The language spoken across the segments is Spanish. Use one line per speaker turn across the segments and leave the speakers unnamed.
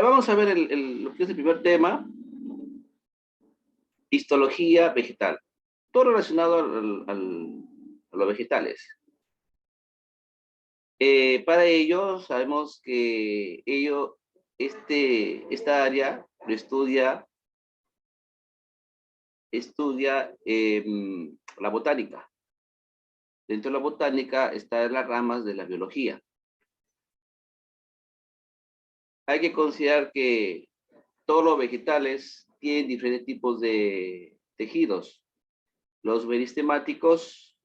Vamos a ver lo que es el primer tema, histología vegetal. Todo relacionado a los vegetales. Para ello, sabemos que esta área lo estudia la botánica. Dentro de la botánica están las ramas de la biología. Hay que considerar que todos los vegetales tienen diferentes tipos de tejidos. Los meristemáticos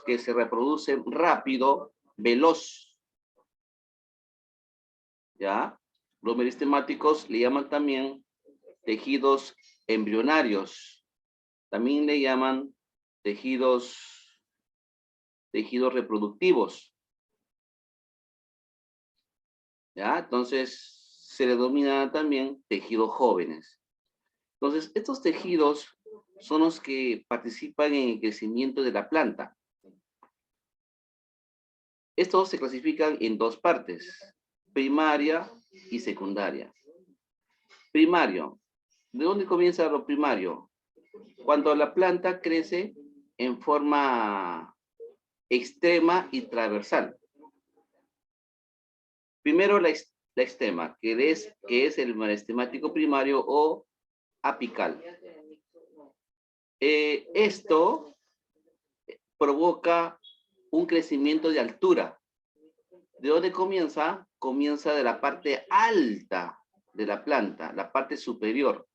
que se reproducen rápido, veloz. ¿Ya? Los meristemáticos le llaman también tejidos embrionarios. También le llaman tejidos reproductivos. ¿Ya? Entonces, se le denomina también tejidos jóvenes. Entonces, estos tejidos son los que participan en el crecimiento de la planta. Estos se clasifican en dos partes, primaria y secundaria. Primario. ¿De dónde comienza lo primario? Cuando la planta crece en forma extrema y transversal. Primero la extrema, que es el merestemático primario o apical. Esto provoca un crecimiento de altura. ¿De dónde comienza? Comienza de la parte alta de la planta, la parte superior.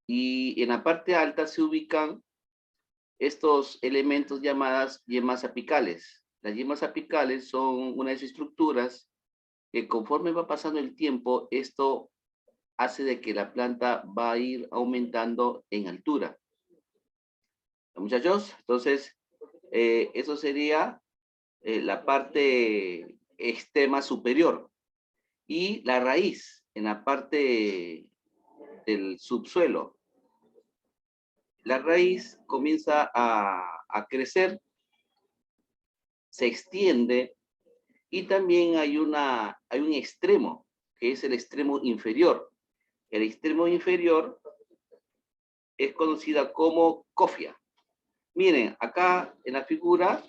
Y en la parte alta se ubican estos elementos llamadas yemas apicales. Las yemas apicales son unas estructuras que conforme va pasando el tiempo, esto hace de que la planta va a ir aumentando en altura. Muchachos, entonces, eso sería la parte extrema superior. Y la raíz en la parte del subsuelo. La raíz comienza a crecer, se extiende y también hay un extremo, que es el extremo inferior. El extremo inferior es conocida como cofia. Miren, acá en la figura,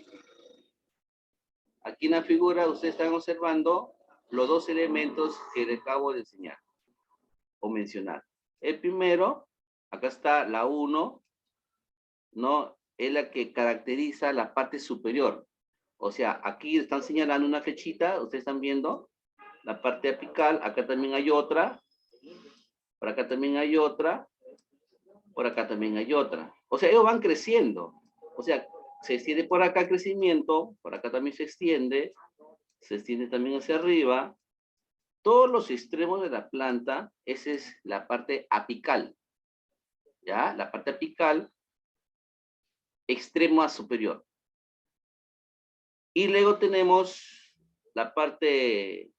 ustedes están observando los dos elementos que les acabo de enseñar o mencionar. El primero, acá está la 1, ¿no? Es la que caracteriza la parte superior. O sea, aquí están señalando una flechita, ustedes están viendo la parte apical, acá también hay otra, por acá también hay otra, por acá también hay otra. O sea, ellos van creciendo. O sea, se extiende por acá el crecimiento, por acá también se extiende también hacia arriba. Todos los extremos de la planta, esa es la parte apical. ¿Ya? La parte apical, extremo a superior. Y luego tenemos la parte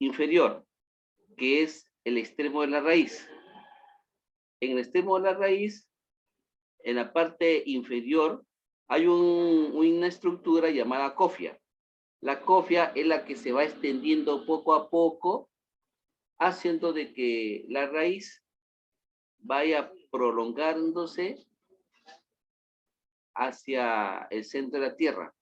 inferior, que es el extremo de la raíz. En el extremo de la raíz, en la parte inferior, hay una estructura llamada cofia. La cofia es la que se va extendiendo poco a poco, haciendo de que la raíz vaya prolongándose hacia el centro de la tierra.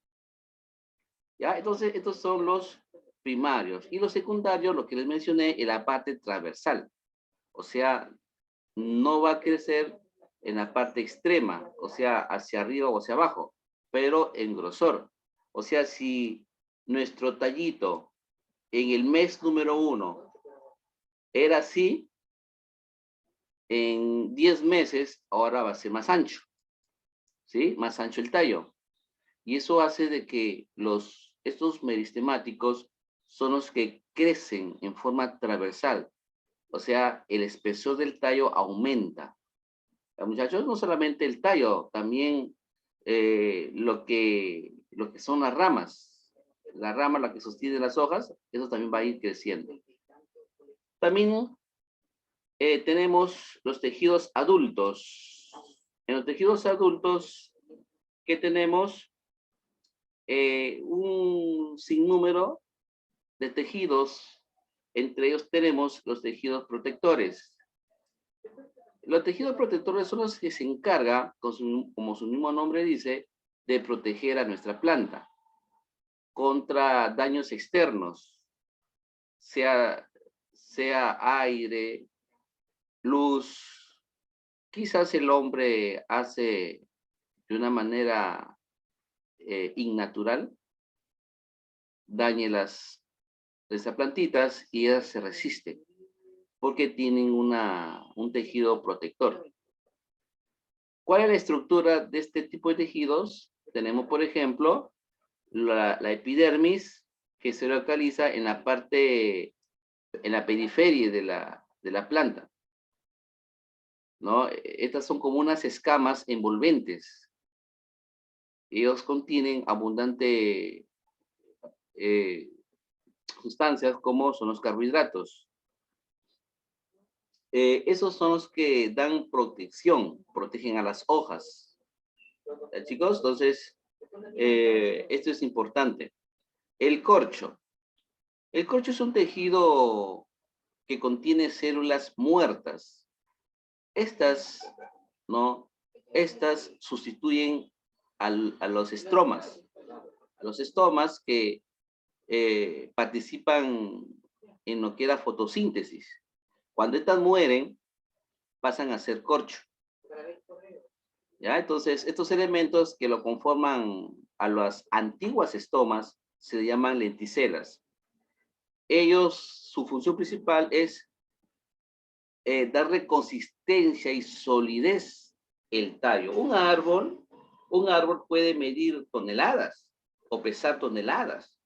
¿Ya? Entonces, estos son los primarios. Y los secundarios, lo que les mencioné, es la parte transversal. O sea, no va a crecer en la parte extrema, o sea, hacia arriba o hacia abajo, pero en grosor. O sea, si nuestro tallito en el mes número 1 era así, en 10 meses ahora va a ser más ancho, ¿sí? Más ancho el tallo. Y eso hace de que estos meristemáticos son los que crecen en forma transversal. O sea, el espesor del tallo aumenta. Muchachos, no solamente el tallo, también lo que son las ramas. La rama, la que sostiene las hojas, eso también va a ir creciendo. También tenemos los tejidos adultos. En los tejidos adultos, ¿qué tenemos? un sinnúmero de tejidos. Entre ellos tenemos los tejidos protectores. Los tejidos protectores son los que se encargan, como su mismo nombre dice, de proteger a nuestra planta contra daños externos, sea aire, luz. Quizás el hombre hace de una manera innatural, dañe las plantitas y ellas se resisten porque tienen un tejido protector. ¿Cuál es la estructura de este tipo de tejidos? Tenemos, por ejemplo, la epidermis, que se localiza en la parte, en la periferia de la planta, ¿no? Estas son como unas escamas envolventes. Ellos contienen abundante sustancias como son los carbohidratos. Esos son los que dan protección, protegen a las hojas. Chicos, entonces, esto es importante. El corcho. El corcho es un tejido que contiene células muertas. Estas, ¿no? Estas sustituyen a los estromas. A los estomas que participan en lo que era fotosíntesis. Cuando estas mueren, pasan a ser corcho. ¿Ya? Entonces, estos elementos que lo conforman a las antiguas estomas se llaman lenticelas. Ellos, su función principal es darle consistencia y solidez al tallo. Un árbol puede medir toneladas o pesar toneladas.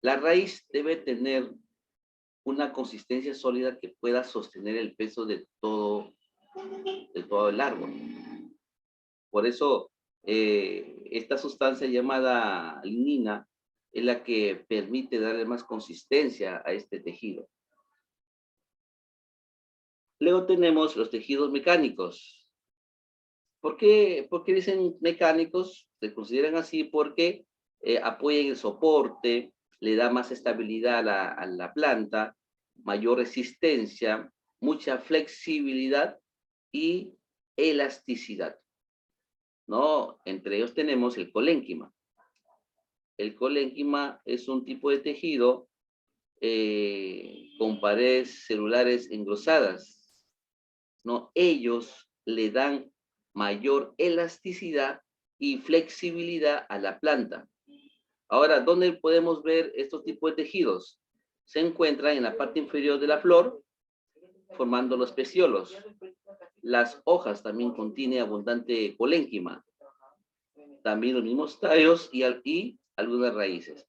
La raíz debe tener una consistencia sólida que pueda sostener el peso de todo el árbol. Por eso, esta sustancia llamada lignina es la que permite darle más consistencia a este tejido. Luego tenemos los tejidos mecánicos. ¿Por qué dicen mecánicos? Se consideran así porque apoyan el soporte, le da más estabilidad a la planta, mayor resistencia, mucha flexibilidad y elasticidad, ¿no? Entre ellos tenemos el colénquima. El colénquima es un tipo de tejido con paredes celulares engrosadas, ¿no? Ellos le dan mayor elasticidad y flexibilidad a la planta. Ahora, ¿dónde podemos ver estos tipos de tejidos? Se encuentran en la parte inferior de la flor, formando los peciolos. Las hojas también contienen abundante colénquima. También los mismos tallos y algunas raíces.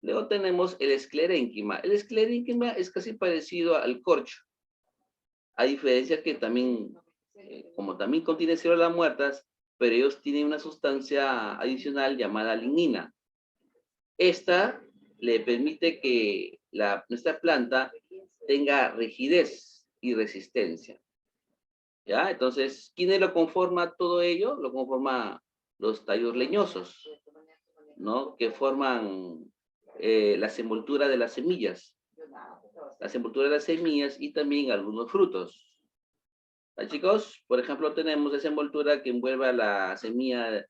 Luego tenemos el esclerénquima. El esclerénquima es casi parecido al corcho. A diferencia que también, como también contiene células muertas, pero ellos tienen una sustancia adicional llamada lignina. Esta le permite que nuestra planta tenga rigidez y resistencia. ¿Ya? Entonces, ¿quiénes lo conforma todo ello? Lo conforma los tallos leñosos, ¿no? Que forman las envolturas de las semillas. Las envolturas de las semillas y también algunos frutos. ¿Ah, chicos? Por ejemplo, tenemos esa envoltura que envuelve a la semilla,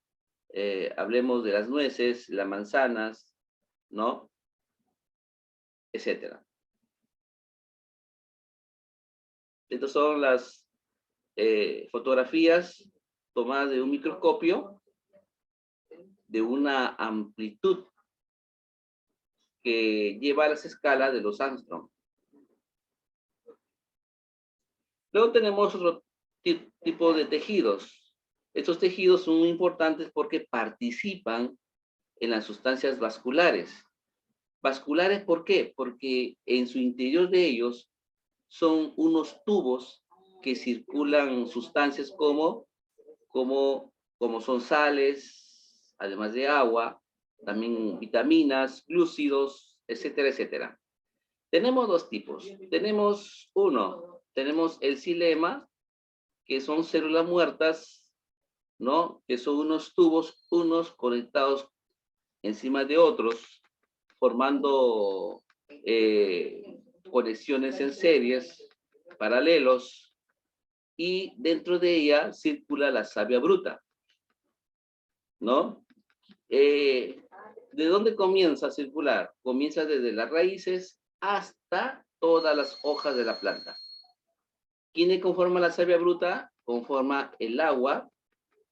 hablemos de las nueces, las manzanas, ¿no? Etcétera. Estas son las fotografías tomadas de un microscopio de una amplitud que lleva a las escalas de los Armstrong. Luego tenemos otro tipo de tejidos. Estos tejidos son muy importantes porque participan en las sustancias vasculares. ¿Vasculares por qué? Porque en su interior de ellos son unos tubos que circulan sustancias como son sales, además de agua, también vitaminas, glúcidos, etcétera, etcétera. Tenemos dos tipos. Tenemos el xilema, que son células muertas ¿no? Que son unos tubos, unos conectados encima de otros, formando conexiones en series, paralelos, y dentro de ella circula la savia bruta, ¿no? ¿De dónde comienza a circular? Comienza desde las raíces hasta todas las hojas de la planta. ¿Quién conforma la savia bruta? Conforma el agua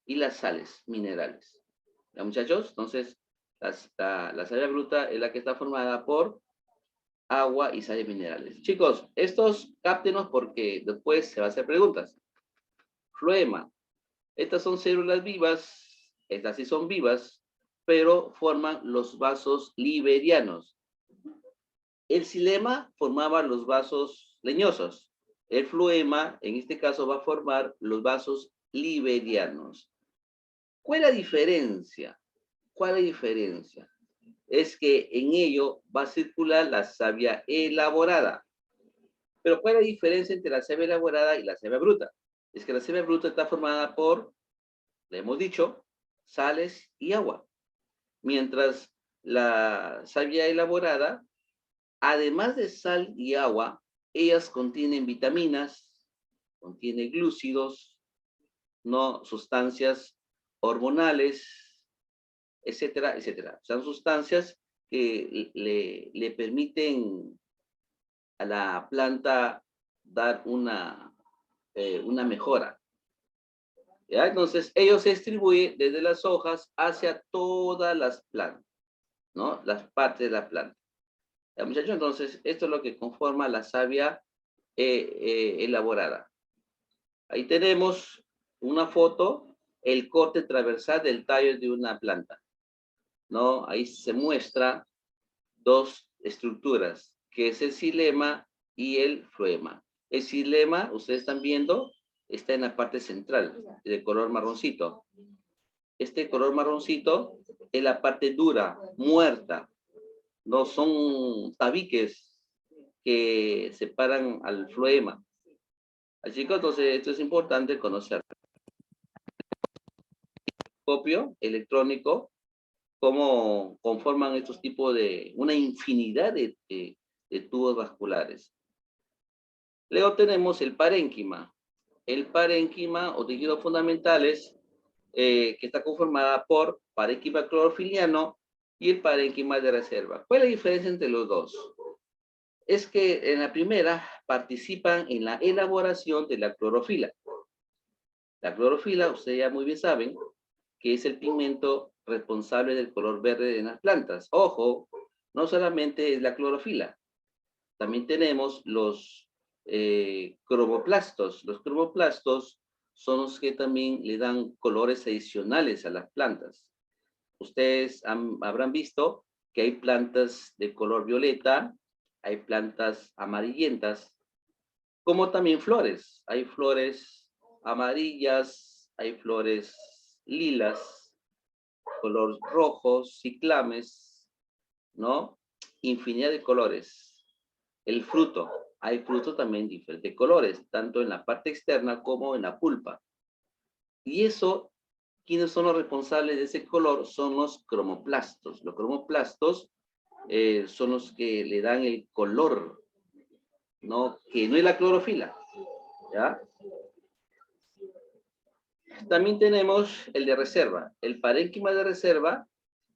y las sales minerales. ¿Ya, muchachos? Entonces, la savia bruta es la que está formada por agua y sales minerales. Chicos, estos cáptenos porque después se va a hacer preguntas. Floema. Estas son células vivas, estas sí son vivas, pero forman los vasos liberianos. El xilema formaba los vasos leñosos. El floema, en este caso, va a formar los vasos liberianos. ¿Cuál es la diferencia? ¿Cuál es la diferencia? Es que en ello va a circular la savia elaborada. Pero ¿cuál es la diferencia entre la savia elaborada y la savia bruta? Es que la savia bruta está formada por, le hemos dicho, sales y agua. Mientras la savia elaborada, además de sal y agua, ellas contienen vitaminas, contienen glúcidos, ¿no? Sustancias hormonales, etcétera, etcétera. Son sustancias que le permiten a la planta dar una mejora. ¿Ya? Entonces, ellos se distribuyen desde las hojas hacia todas las plantas, ¿no? Las partes de la planta. ¿Ya, muchachos? Entonces, esto es lo que conforma la savia elaborada. Ahí tenemos una foto, el corte transversal del tallo de una planta, ¿no? Ahí se muestra dos estructuras, que es el xilema y el floema. El xilema, ustedes están viendo, está en la parte central, de color marroncito. Este color marroncito es la parte dura, muerta. No son tabiques que separan al floema. Así que entonces esto es importante conocer. Copio electrónico, cómo conforman estos tipos de, una infinidad de tubos vasculares. Luego tenemos el parénquima. El parénquima o tejidos fundamentales que está conformada por parénquima clorofiliano y el parénquima de reserva. ¿Cuál es la diferencia entre los dos? Es que en la primera participan en la elaboración de la clorofila. La clorofila, ustedes ya muy bien saben, que es el pigmento responsable del color verde en las plantas. Ojo, no solamente es la clorofila, también tenemos los cromoplastos. Los cromoplastos son los que también le dan colores adicionales a las plantas. Ustedes habrán visto que hay plantas de color violeta, hay plantas amarillentas, como también flores. Hay flores amarillas, hay flores lilas, color rojos, ciclames, ¿no? Infinidad de colores. El fruto, hay fruto también de diferentes colores, tanto en la parte externa como en la pulpa. Y eso, ¿quiénes son los responsables de ese color? Son los cromoplastos. Los cromoplastos son los que le dan el color, ¿no? Que no es la clorofila, ¿ya? También tenemos el de reserva. El parénquima de reserva,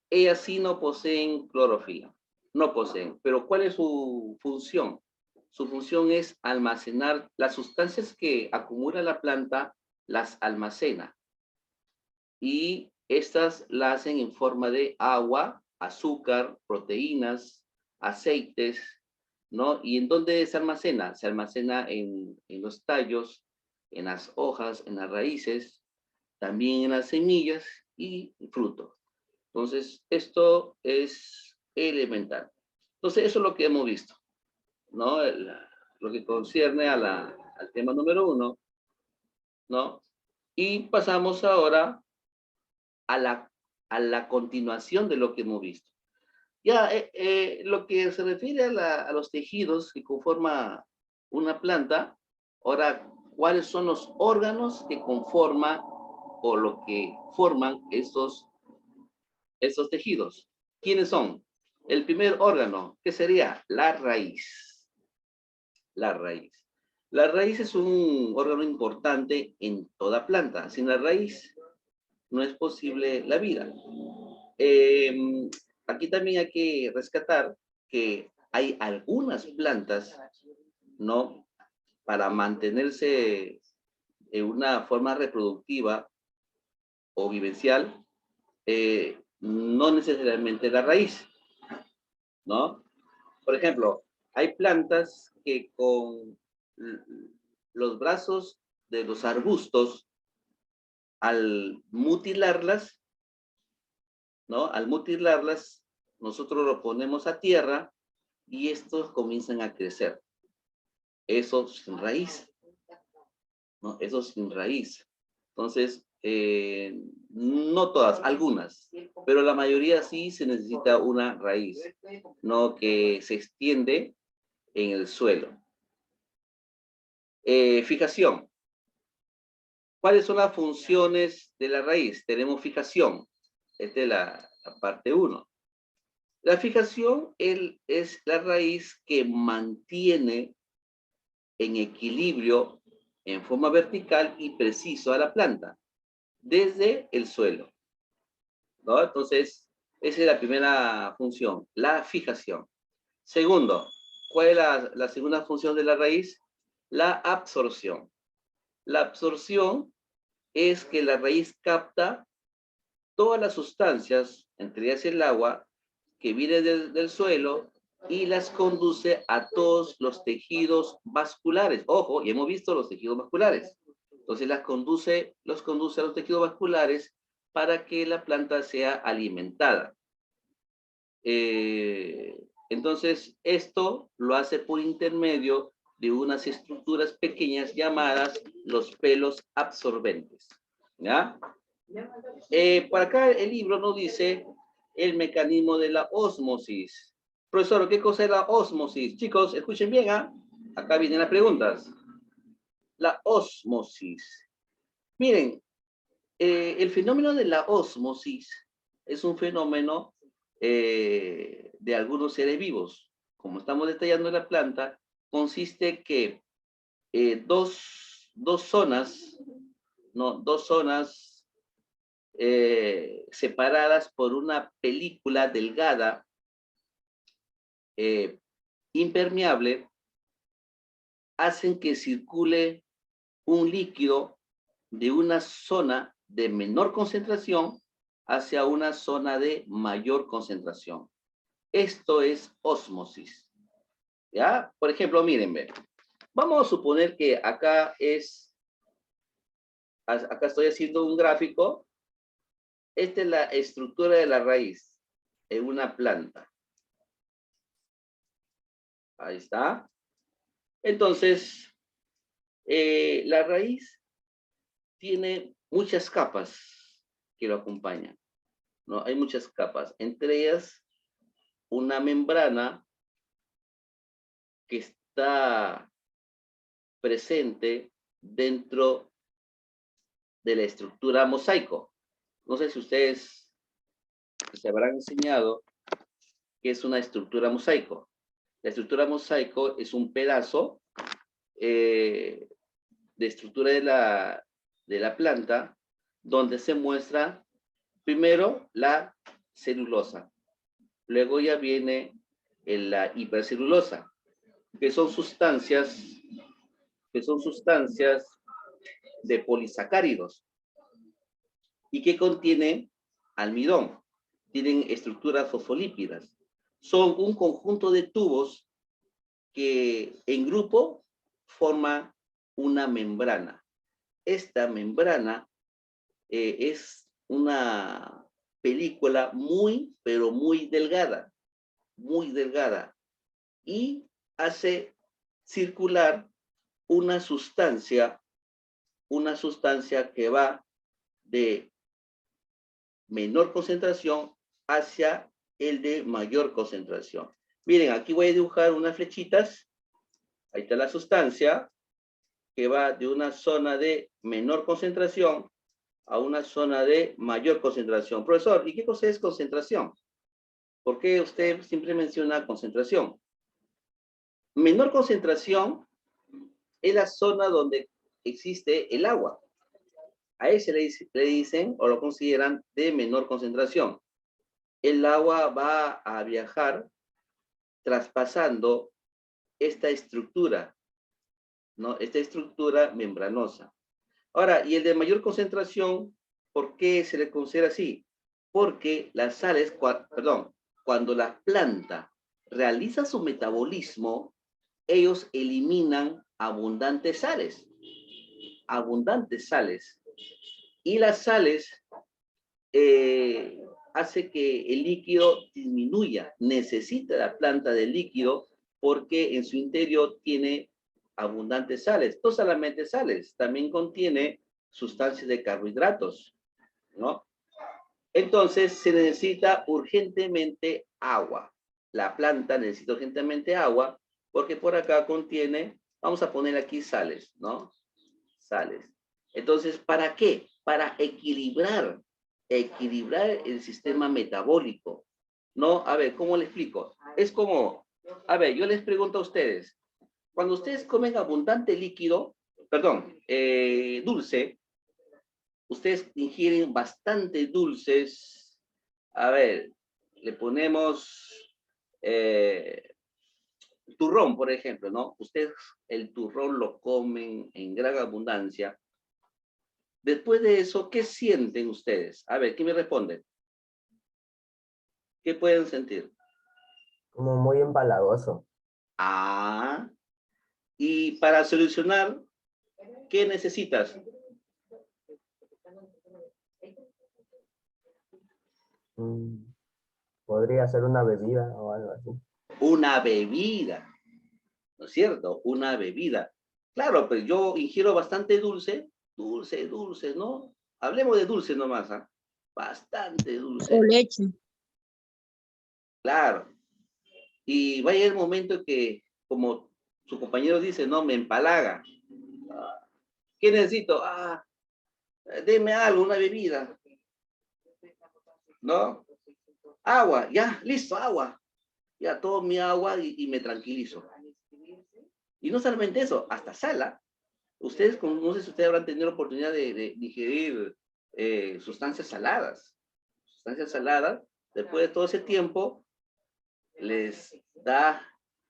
ellas sí no poseen clorofila. No poseen. Pero ¿cuál es su función? Su función es almacenar las sustancias que acumula la planta, las almacena. Y estas las hacen en forma de agua, azúcar, proteínas, aceites, ¿no? ¿Y en dónde se almacena? Se almacena en los tallos, en las hojas, en las raíces, también en las semillas y fruto. Entonces, esto es elemental. Entonces, eso es lo que hemos visto, ¿no? Lo que concierne al tema número 1, ¿no? Y pasamos ahora a la continuación de lo que hemos visto. Ya, lo que se refiere a los tejidos que conforma una planta, ahora, ¿cuáles son los órganos que conforman o lo que forman estos tejidos. ¿Quiénes son? El primer órgano, ¿qué sería? La raíz. La raíz. La raíz es un órgano importante en toda planta. Sin la raíz no es posible la vida. Aquí también hay que rescatar que hay algunas plantas, ¿no? Para mantenerse en una forma reproductiva o vivencial, no necesariamente la raíz, ¿no? Por ejemplo, hay plantas que con los brazos de los arbustos, al mutilarlas, ¿no? Al mutilarlas, nosotros lo ponemos a tierra y estos comienzan a crecer. Eso sin raíz, ¿no? Eso sin raíz. Entonces, no todas, algunas, pero la mayoría sí se necesita una raíz, ¿no? Que se extiende en el suelo. Fijación. ¿Cuáles son las funciones de la raíz? Tenemos fijación. Esta es la parte 1. La fijación es la raíz que mantiene en equilibrio en forma vertical y preciso a la planta desde el suelo, ¿no? Entonces, esa es la primera función, la fijación. Segundo, ¿cuál es la segunda función de la raíz? La absorción. La absorción es que la raíz capta todas las sustancias, entre ellas el agua, que viene del suelo y las conduce a todos los tejidos vasculares. Ojo, ya hemos visto los tejidos vasculares. Entonces los conduce a los tejidos vasculares para que la planta sea alimentada. Entonces, esto lo hace por intermedio de unas estructuras pequeñas llamadas los pelos absorbentes. ¿Ya? Por acá el libro nos dice el mecanismo de la ósmosis. Profesor, ¿qué cosa es la ósmosis? Chicos, escuchen bien, ¿ah? Acá vienen las preguntas. La ósmosis. Miren, el fenómeno de la ósmosis es un fenómeno de algunos seres vivos. Como estamos detallando en la planta, consiste que dos zonas, ¿no? Dos zonas separadas por una película delgada, impermeable, hacen que circule un líquido de una zona de menor concentración hacia una zona de mayor concentración. Esto es ósmosis. ¿Ya? Por ejemplo, miren, vamos a suponer que acá estoy haciendo un gráfico. Esta es la estructura de la raíz en una planta. Ahí está. Entonces, la raíz tiene muchas capas que lo acompañan, ¿no? Hay muchas capas, entre ellas una membrana que está presente dentro de la estructura mosaico. No sé si ustedes se habrán enseñado qué es una estructura mosaico. La estructura mosaico es un pedazo de estructura de la planta donde se muestra primero la celulosa, luego ya viene la hipercelulosa, que son sustancias de polisacáridos y que contienen almidón, tienen estructuras fosfolípidas. Son un conjunto de tubos que en grupo forman una membrana. Esta membrana es una película muy, pero muy delgada, y hace circular una sustancia que va de menor concentración hacia el de mayor concentración. Miren, aquí voy a dibujar unas flechitas. Ahí está la sustancia que va de una zona de menor concentración a una zona de mayor concentración. Profesor, ¿y qué cosa es concentración? ¿Por qué usted siempre menciona concentración? Menor concentración es la zona donde existe el agua. A ese le dicen o lo consideran de menor concentración. El agua va a viajar traspasando esta estructura, ¿no? Esta estructura membranosa. Ahora, y el de mayor concentración, ¿por qué se le considera así? Porque las sales, cuando la planta realiza su metabolismo, ellos eliminan abundantes sales. Abundantes sales. Y las sales hace que el líquido disminuya. Necesita la planta del líquido porque en su interior tiene abundantes sales. No solamente sales, también contiene sustancias de carbohidratos, ¿no? Entonces se necesita urgentemente agua. La planta necesita urgentemente agua porque por acá contiene, vamos a poner aquí sales, ¿no? Sales. Entonces, ¿para qué? Para equilibrar el sistema metabólico. ¿No? A ver, ¿cómo le explico? Es como, a ver, yo les pregunto a ustedes, cuando ustedes comen abundante líquido, dulce, ustedes ingieren bastante dulces, a ver, le ponemos turrón, por ejemplo, ¿no? Ustedes el turrón lo comen en gran abundancia. Después de eso, ¿qué sienten ustedes? A ver, ¿qué me responden? ¿Qué pueden sentir?
Como muy empalagoso.
Ah, y para solucionar, ¿qué necesitas?
Mm, podría ser una bebida o algo así.
Una bebida, ¿no es cierto? Una bebida. Claro, pues yo ingiero bastante dulce, dulce, ¿no? Hablemos de dulce nomás, ¿ah? Bastante
O
dulce,
leche.
claro. Y va a llegar el momento que, como su compañero dice, no, me empalaga. Ah, ¿qué necesito? Ah, deme algo, una bebida, ¿no? Agua, ya, listo, agua. Ya tomo mi agua y me tranquilizo. Y no solamente eso, hasta sala. Ustedes, no sé si ustedes habrán tenido la oportunidad de digerir sustancias saladas. Sustancias saladas, después de todo ese tiempo, les da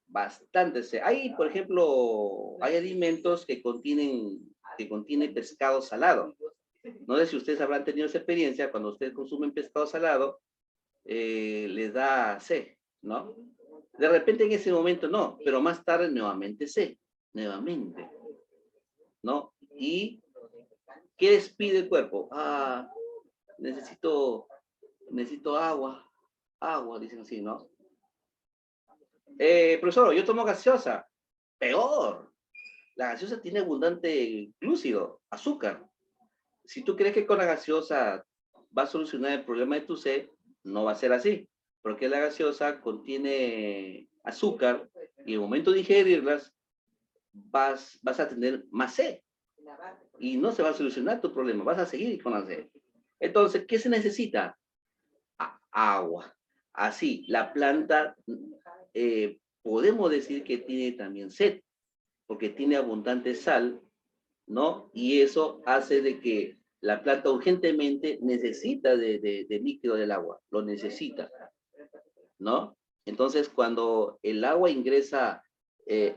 bastante sed. Hay, por ejemplo, hay alimentos que contienen pescado salado. No sé si ustedes habrán tenido esa experiencia, cuando ustedes consumen pescado salado, les da sed, ¿no? De repente en ese momento no, pero más tarde nuevamente sed, nuevamente, ¿no? ¿Y qué les pide el cuerpo? Ah, necesito agua, dicen así, ¿no? Profesor, yo tomo gaseosa. Peor. La gaseosa tiene abundante glúcido, azúcar. Si tú crees que con la gaseosa va a solucionar el problema de tu sed, no va a ser así. Porque la gaseosa contiene azúcar y en el momento de digerirlas vas a tener más sed. Y no se va a solucionar tu problema, vas a seguir con la sed. Entonces, ¿qué se necesita? Agua. Así, la planta, podemos decir que tiene también sed, porque tiene abundante sal, ¿no? Y eso hace de que la planta urgentemente necesita de líquido del agua, lo necesita, ¿no? Entonces, cuando el agua ingresa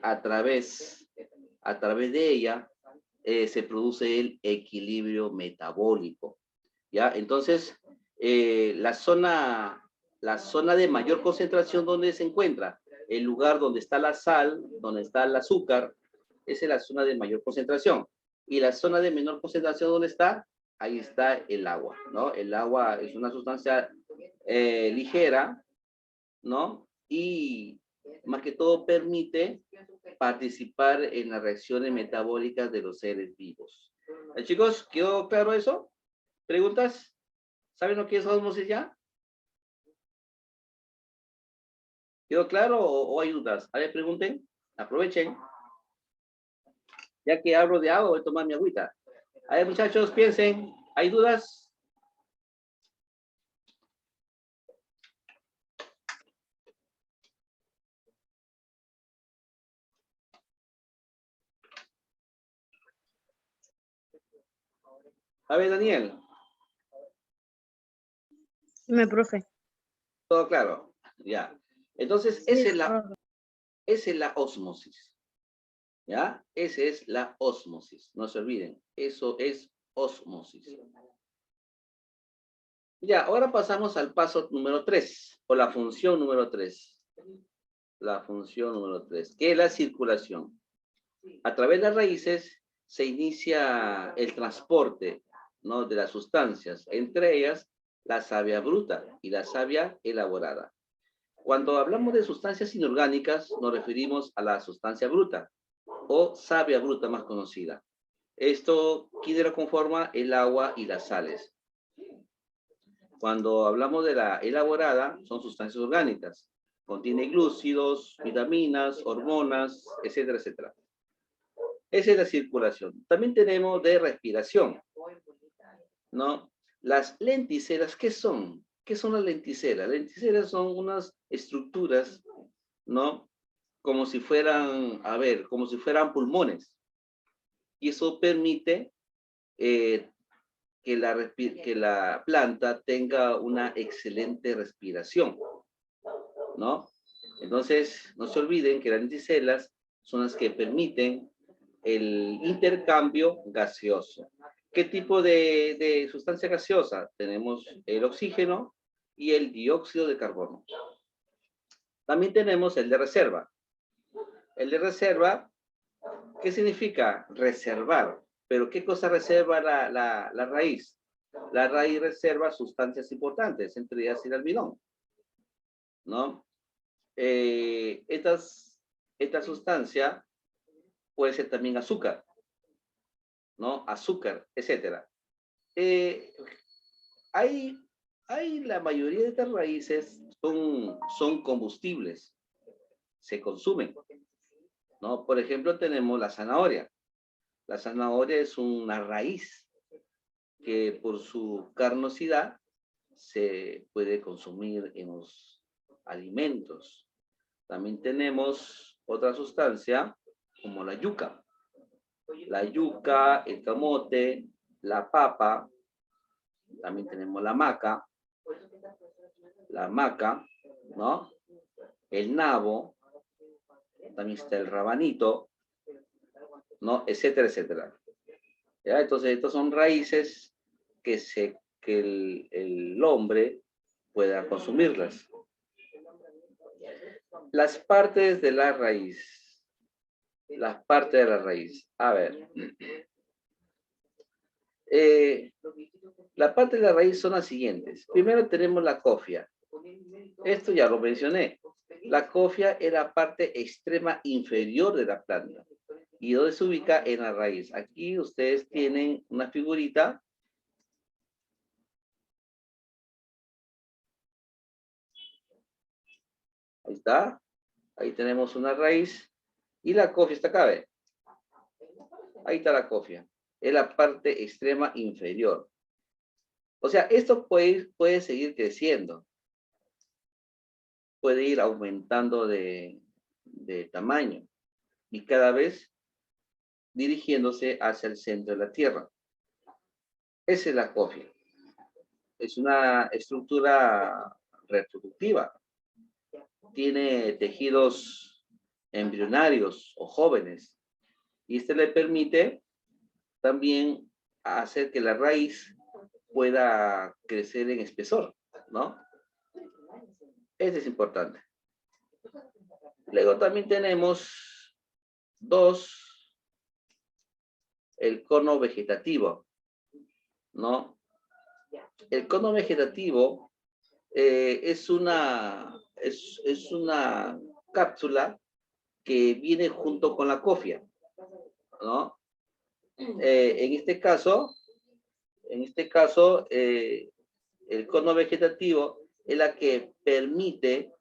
a través de ella, se produce el equilibrio metabólico, ¿ya? Entonces, la zona de mayor concentración, ¿dónde se encuentra? El lugar donde está la sal, donde está el azúcar, esa es la zona de mayor concentración. Y la zona de menor concentración, ¿dónde está? Ahí está el agua, ¿no? El agua es una sustancia ligera, ¿no? Y más que todo permite participar en las reacciones metabólicas de los seres vivos. Chicos, ¿quedó claro eso? ¿Preguntas? ¿Saben lo que es ósmosis ya? ¿Quedó claro o hay dudas? A ver, pregunten, aprovechen. Ya que hablo de agua, voy a tomar mi agüita. A ver, muchachos, piensen. ¿Hay dudas? A ver, Daniel.
Dime, profe.
Todo claro. Ya. Entonces,
Sí,
esa es la ósmosis. ¿Ya? Esa es la ósmosis. No se olviden. Eso es ósmosis. Ya, ahora pasamos al paso número 3, o la función número 3. La función número 3, que es la circulación. A través de las raíces se inicia el transporte, ¿no?, de las sustancias, entre ellas la savia bruta y la savia elaborada. Cuando hablamos de sustancias inorgánicas, nos referimos a la sustancia bruta o savia bruta más conocida. Esto, ¿quién lo conforma? El agua y las sales. Cuando hablamos de la elaborada, son sustancias orgánicas. Contiene glúcidos, vitaminas, hormonas, etcétera, etcétera. Esa es la circulación. También tenemos de respiración, ¿no? Las lenticelas, ¿qué son? ¿Qué son las lenticelas? Las lenticelas son unas estructuras, ¿no? Como si fueran, como si fueran pulmones. Y eso permite que la planta tenga una excelente respiración, ¿no? Entonces, no se olviden que las lenticelas son las que permiten el intercambio gaseoso. ¿Qué tipo de sustancia gaseosa? Tenemos el oxígeno y el dióxido de carbono. También tenemos el de reserva. El de reserva, ¿qué significa? Reservar. ¿Pero qué cosa reserva la raíz? La raíz reserva sustancias importantes, entre ellas el almidón, ¿no? Esta sustancia puede ser también azúcar, ¿no? Azúcar, etcétera. Hay la mayoría de estas raíces son combustibles, se consumen, ¿no? Por ejemplo, tenemos la zanahoria. La zanahoria es una raíz que por su carnosidad se puede consumir en los alimentos. También tenemos otra sustancia como la yuca. La yuca, el camote, la papa, también tenemos la maca, ¿no? El nabo, también está el rabanito, ¿no? Etcétera, etcétera. ¿Ya? Entonces, estas son raíces que el hombre pueda consumirlas. Las partes de la raíz. Las partes de la raíz. A ver. La parte de la raíz son las siguientes. Primero tenemos la cofia. Esto ya lo mencioné. La cofia es la parte extrema inferior de la planta. ¿Y dónde se ubica? En la raíz. Aquí ustedes tienen una figurita. Ahí está. Ahí tenemos una raíz. Y la cofia está acá, ¿ve? Ahí está la cofia. Es la parte extrema inferior. O sea, esto puede seguir creciendo. Puede ir aumentando de tamaño. Y cada vez dirigiéndose hacia el centro de la Tierra. Esa es la cofia. Es una estructura reproductiva. Tiene tejidos embrionarios o jóvenes. Y este le permite también hacer que la raíz pueda crecer en espesor, ¿no? Este es importante. Luego también tenemos el cono vegetativo, ¿no? El cono vegetativo es una cápsula que viene junto con la cofia, ¿no? En este caso, el cono vegetativo es la que permite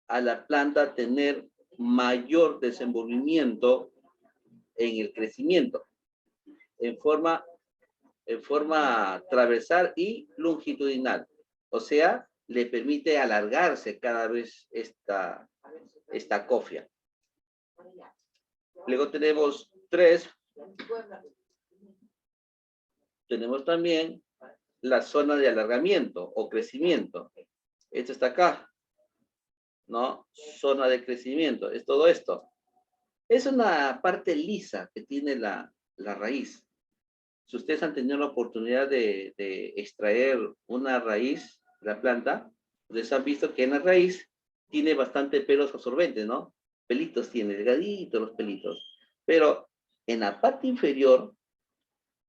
a la planta tener mayor desenvolvimiento en el crecimiento, en forma en forma transversal y longitudinal. O sea, le permite alargarse cada vez esta cofia. Luego tenemos 3. Tenemos también la zona de alargamiento o crecimiento. Esto está acá, ¿no? Zona de crecimiento, es todo esto. Es una parte lisa que tiene la raíz. Si ustedes han tenido la oportunidad de extraer una raíz de la planta, ustedes han visto que en la raíz tiene bastante pelos absorbentes, ¿no? Pelitos tiene, delgaditos los pelitos. Pero en la parte inferior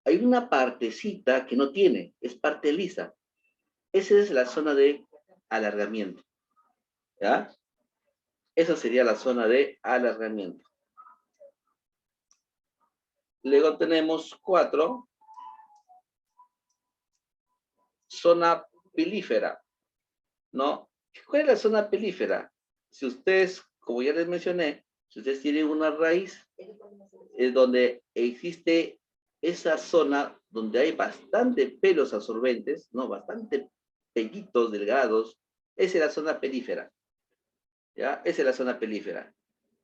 hay una partecita que no tiene, es parte lisa. Esa es la zona de alargamiento, ¿ya? Esa sería la zona de alargamiento. Luego tenemos 4. Zona pilífera, ¿no? ¿Cuál es la zona pilífera? Si ustedes, como ya les mencioné, si ustedes tienen una raíz, es donde existe esa zona donde hay bastante pelos absorbentes, ¿no? Bastante pellitos delgados. Esa es la zona pelífera, ¿ya? Esa es la zona pelífera,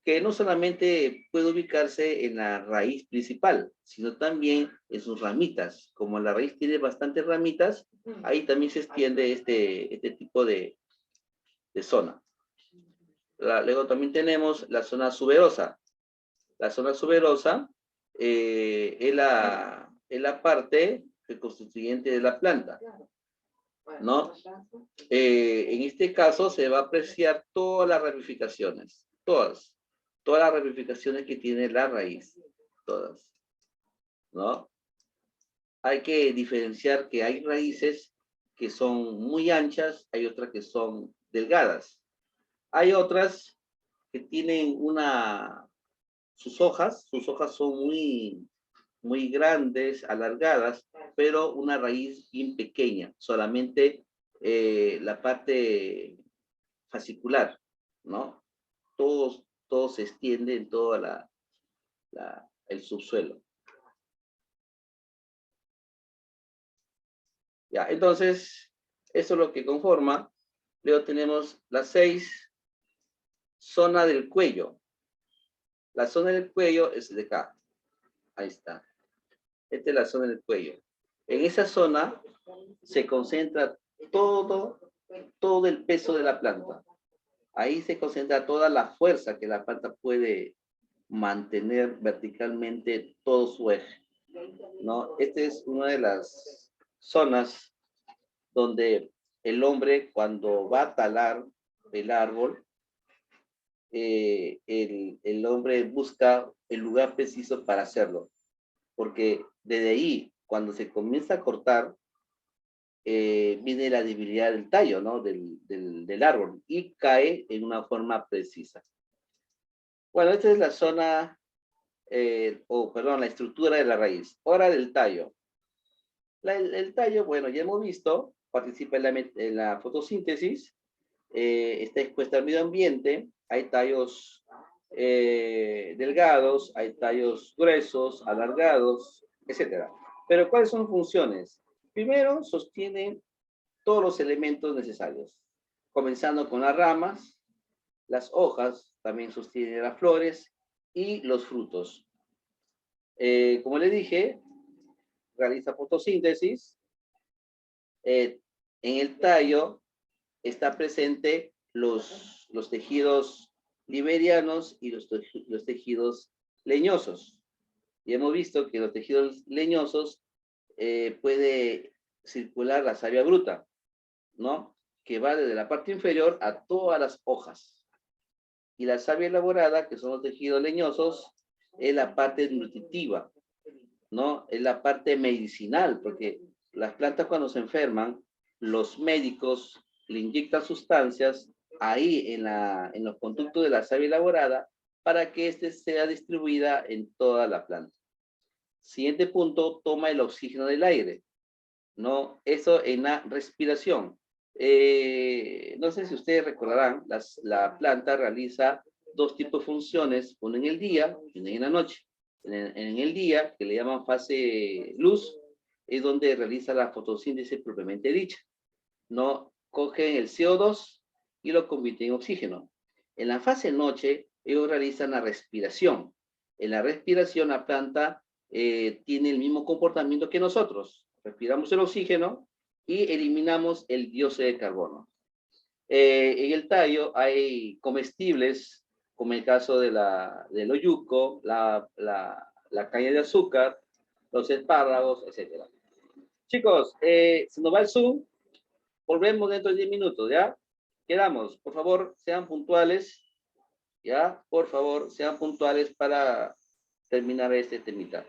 que no solamente puede ubicarse en la raíz principal, sino también en sus ramitas. Como la raíz tiene bastantes ramitas, ahí también se extiende este tipo de zona. Luego también tenemos la zona suberosa. La zona suberosa es la parte constituyente de la planta, ¿no? En este caso se va a apreciar todas las ramificaciones, todas las ramificaciones que tiene la raíz, todas, ¿no? Hay que diferenciar que hay raíces que son muy anchas, hay otras que son delgadas. Hay otras que tienen sus hojas son muy grandes, alargadas, pero una raíz bien pequeña, solamente la parte fascicular, ¿no? Todo se extiende en todo el subsuelo. Ya, entonces, eso es lo que conforma. Luego tenemos las 6, zona del cuello. La zona del cuello es de acá. Ahí está. Esta es la zona del cuello. En esa zona se concentra todo el peso de la planta. Ahí se concentra toda la fuerza que la planta puede mantener verticalmente todo su eje, ¿no? Esta es una de las zonas donde el hombre, cuando va a talar el árbol, el hombre busca el lugar preciso para hacerlo, porque desde ahí, cuando se comienza a cortar, viene la debilidad del tallo, ¿no? Del árbol, y cae en una forma precisa. Bueno, esta es la zona, la estructura de la raíz. Ahora del tallo. El tallo, bueno, ya hemos visto, participa en la fotosíntesis, está expuesta al medio ambiente, hay tallos delgados, hay tallos gruesos, alargados, etc. Pero ¿cuáles son funciones? Primero, sostienen todos los elementos necesarios, comenzando con las ramas, las hojas, también sostienen las flores y los frutos. Como le dije, realiza fotosíntesis. En el tallo está presente los tejidos liberianos y los tejidos leñosos. Y hemos visto que los tejidos leñosos puede circular la savia bruta, ¿no? Que va desde la parte inferior a todas las hojas. Y la savia elaborada, que son los tejidos leñosos, es la parte nutritiva, ¿no? Es la parte medicinal, porque las plantas cuando se enferman, los médicos le inyectan sustancias ahí en los conductos de la savia elaborada para que éste sea distribuida en toda la planta. Siguiente punto, toma el oxígeno del aire, ¿no? Eso en la respiración. No sé si ustedes recordarán, la planta realiza 2 tipos de funciones, una en el día y una en la noche. En el día, que le llaman fase luz, es donde realiza la fotosíntesis propiamente dicha. No cogen el CO2 y lo convierten en oxígeno. En la fase noche, ellos realizan la respiración. En la respiración, la planta tiene el mismo comportamiento que nosotros. Respiramos el oxígeno y eliminamos el dióxido de carbono. En el tallo hay comestibles, como el caso del oyuco, la caña de azúcar, los espárragos, etc. Chicos, se nos va el Zoom. Volvemos dentro de 10 minutos, ¿ya? Quedamos. Por favor, sean puntuales. ¿Ya? Por favor, sean puntuales para terminar este temita.